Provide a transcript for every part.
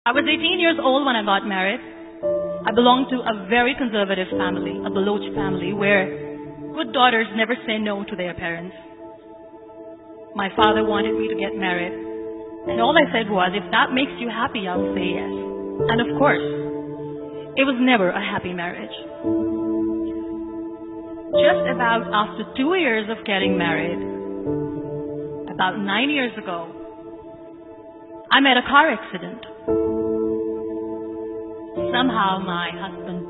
I was 18 years old when I got married. I belonged to a very conservative family, a Baloch family, where good daughters never say no to their parents. My father wanted me to get married, and all I said was, if that makes you happy, I will say yes. And of course, it was never a happy marriage. Just about after 2 years of getting married, about 9 years ago, I met a car accident. Somehow my husband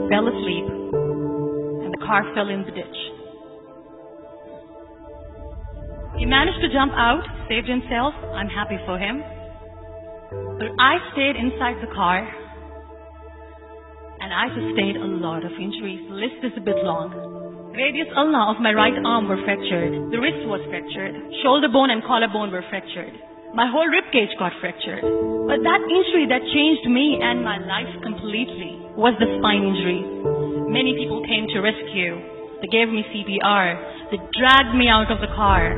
fell asleep and the car fell in the ditch. He managed to jump out, saved himself. I'm happy for him. But I stayed inside the car and I sustained a lot of injuries. The list is a bit long. Radius ulna of my right arm were fractured. The wrist was fractured. Shoulder bone and collarbone were fractured. My whole rib cage got fractured. But that injury that changed me and my life completely was the spine injury. Many people came to rescue. They gave me CPR. They dragged me out of the car.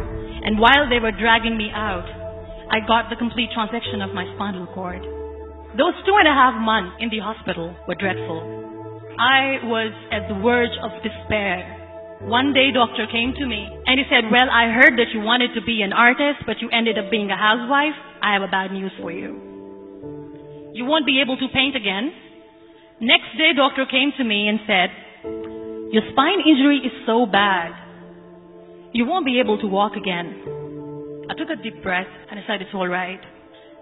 And while they were dragging me out, I got the complete transection of my spinal cord. Those 2.5 months in the hospital were dreadful. I was at the verge of despair. One day, doctor came to me and he said, well, I heard that you wanted to be an artist, but you ended up being a housewife. I have a bad news for you. You won't be able to paint again. Next day, doctor came to me and said, your spine injury is so bad. You won't be able to walk again. I took a deep breath and I said, it's all right.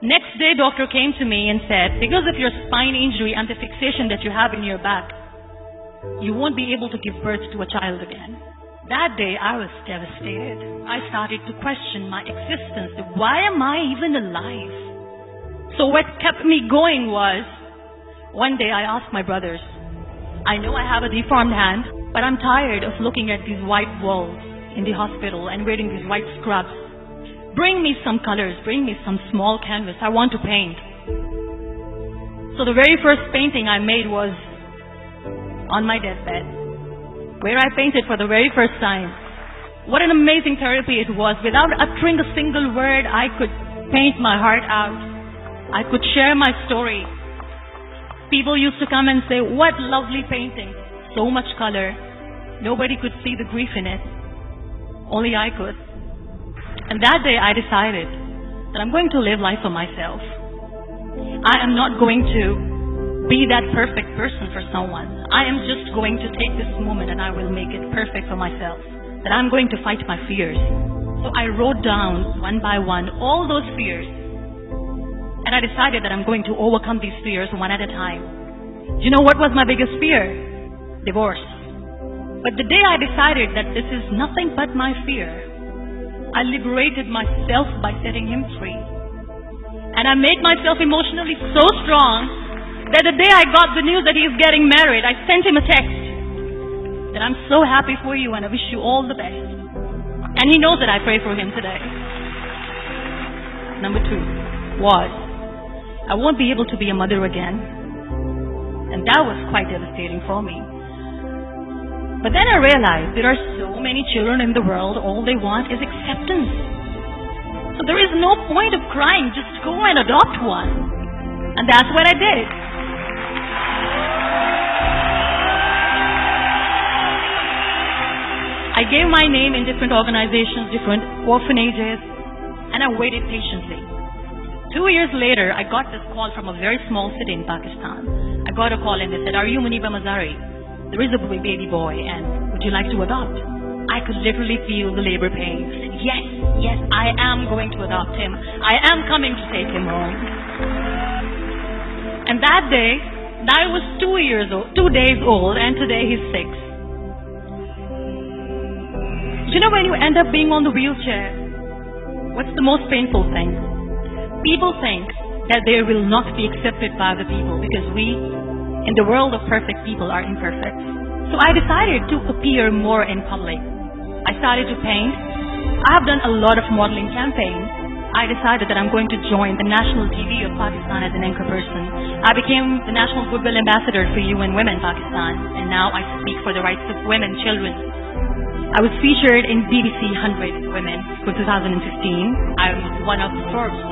Next day, doctor came to me and said, because of your spine injury and the fixation that you have in your back, you won't be able to give birth to a child again. That day, I was devastated. I started to question my existence. Why am I even alive? So what kept me going was, one day I asked my brothers, I know I have a deformed hand, but I'm tired of looking at these white walls in the hospital and wearing these white scrubs. Bring me some colors, bring me some small canvas. I want to paint. So the very first painting I made was on my deathbed, where I painted for the very first time. What an amazing therapy it was. Without uttering a single word, I could paint my heart out. I could share my story. People used to come and say, what lovely painting. So much color. Nobody could see the grief in it. Only I could. And that day I decided that I'm going to live life for myself. I am not going to be that perfect person for someone. I am just going to take this moment and I will make it perfect for myself. That I'm going to fight my fears. So I wrote down one by one all those fears. And I decided that I'm going to overcome these fears one at a time. Do you know what was my biggest fear? Divorce. But the day I decided that this is nothing but my fear, I liberated myself by setting him free. And I made myself emotionally so strong that the day I got the news that he's getting married, I sent him a text that I'm so happy for you and I wish you all the best. And he knows that I pray for him today. Number 2 was, I won't be able to be a mother again. And that was quite devastating for me. But then I realized there are so many children in the world, all they want is acceptance. So there is no point of crying, just go and adopt one. And that's what I did. I gave my name in different organizations, different orphanages, and I waited patiently. 2 years later, I got this call from a very small city in Pakistan. I got a call and they said, are you Muniba Mazari? There is a baby boy and would you like to adopt? I could literally feel the labor pain. Yes, I am going to adopt him. I am coming to take him home. And that day, I was 2 days old, and today he's 6. You know, when you end up being on the wheelchair, what's the most painful thing? People think that they will not be accepted by the people because we, in the world of perfect people, are imperfect. So I decided to appear more in public. I started to paint. I have done a lot of modeling campaigns. I decided that I'm going to join the national TV of Pakistan as an anchor person. I became the National Goodwill Ambassador for UN Women Pakistan, and now I speak for the rights of women, children. I was featured in BBC 100 Women for 2015. I was one of Forbes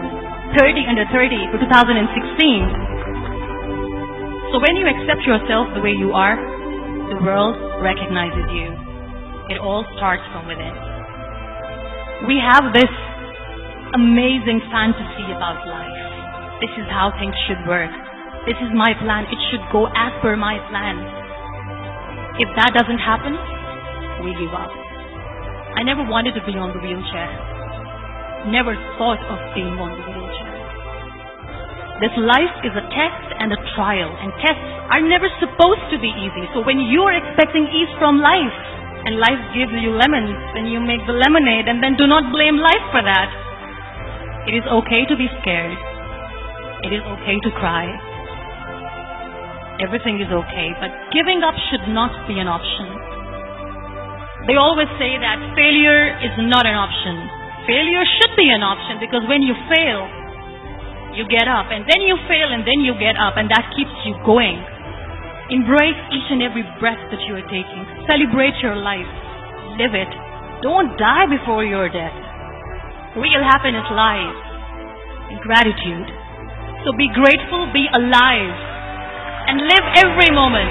30 under 30 for 2016. So when you accept yourself the way you are, the world recognizes you. It all starts from within. We have this amazing fantasy about life. This is how things should work. This is my plan. It should go as per my plan. If that doesn't happen, we give up. I never wanted to be on the wheelchair. Never thought of being on the wheelchair. This life is a test and a trial, and tests are never supposed to be easy. So when you are expecting ease from life, and life gives you lemons, then you make the lemonade, and then do not blame life for that. It is okay to be scared. It is okay to cry. Everything is okay, but giving up should not be an option. They always say that failure is not an option. Failure should be an option, because when you fail, you get up, and then you fail, and then you get up, and that keeps you going. Embrace each and every breath that you are taking. Celebrate your life. Live it. Don't die before your death. Real happiness lies in gratitude. So be grateful, be alive, and live every moment.